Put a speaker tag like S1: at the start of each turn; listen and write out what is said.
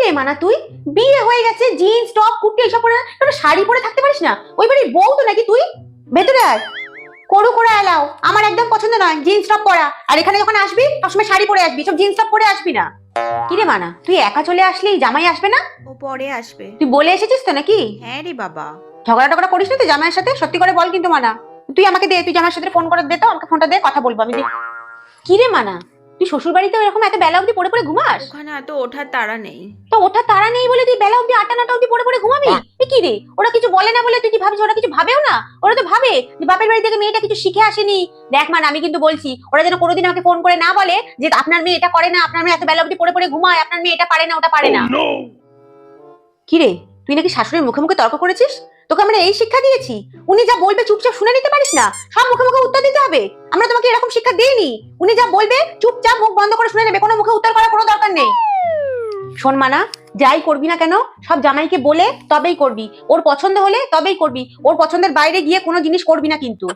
S1: রে মানা, তুই বিয়ে হয়ে গেছে, জিন্স টপ কুর্তি এসব পরে একটা শাড়ি পরে থাকতে পারিস না? ওই বাড়ির বউ তো নাকি তুই? ভেতরে আয়, করু করে এলাও। আমার একদম পছন্দ নয় জিন্স টপ পরা। আর এখানে যখন আসবি সবসময় শাড়ি পরে আসবি, সব জিন্স টপ পরে আসবি না। কি রে মানা, তুই একা চলে আসলি, জামাই আসবে না?
S2: ও পরে আসবে।
S1: তুই বলে এসেছিস তো নাকি?
S2: হ্যাঁ রে বাবা।
S1: ঝগড়া টগড়া করিস না তুই জামাইয়ের সাথে? সত্যি করে বল কিন্তু মানা। তুই আমাকে দে, তুই জামাইয়ের সাথে ফোন করে দে তো, আমাকে ফোনটা দে, কথা বলবো আমি। কি রে মানা, তুই শ্বশুর বাড়িতে এরকম এত বেলা অবধি পড়ে পড়ে ঘুমাস?
S2: ওখানে এত ওঠার তাড়া নেই।
S1: তো ওঠা তারা নেই বলে তুই বেলা অবধি 8টা 9টা অবধি পড়ে পড়ে ঘুমাবি? এ কি রে, ওরা কিছু বলে না বলে তুই কি ভাবিস ওরা কিছু ভাবেও না? ওরা তো ভাবে যে বাপের বাড়ি থেকে মেয়েটা কিছু শিখে আসেনি। দেখ মান, আমি কিন্তু বলছি ওরা যেন কোনোদিন আমাকে ফোন করে না বলে যে আপনার মেয়ে এটা করে না, আপনার মেয়ে এত বেলা অবধি পড়ে পড়ে ঘুমায়, আপনার মেয়ে এটা পারে না ওটা পারে না। কি রে, তুই নাকি শাশুড়ির মুখে মুখে তর্ক করেছিস? তোকে আমরা এই শিক্ষা দিয়েছি? উনি যা বলবে চুপচাপ শুনে নিতে পারিস না? সব মুখে মুখে উত্তর দিতে হবে? আমরা তোমাকে এরকম শিক্ষা দেইনি। উনি যা বলবে চুপচাপ মুখ বন্ধ করে শুনে নেবে, কোনো মুখে উত্তর করার কোনো দরকার নেই। শোন মানা, যাই করবি না কেন সব জামাইকে বলে তবেই করবি। ওর পছন্দ হলে তবেই করবি, ওর পছন্দের বাইরে গিয়ে কোনো জিনিস করবি না কিন্তু।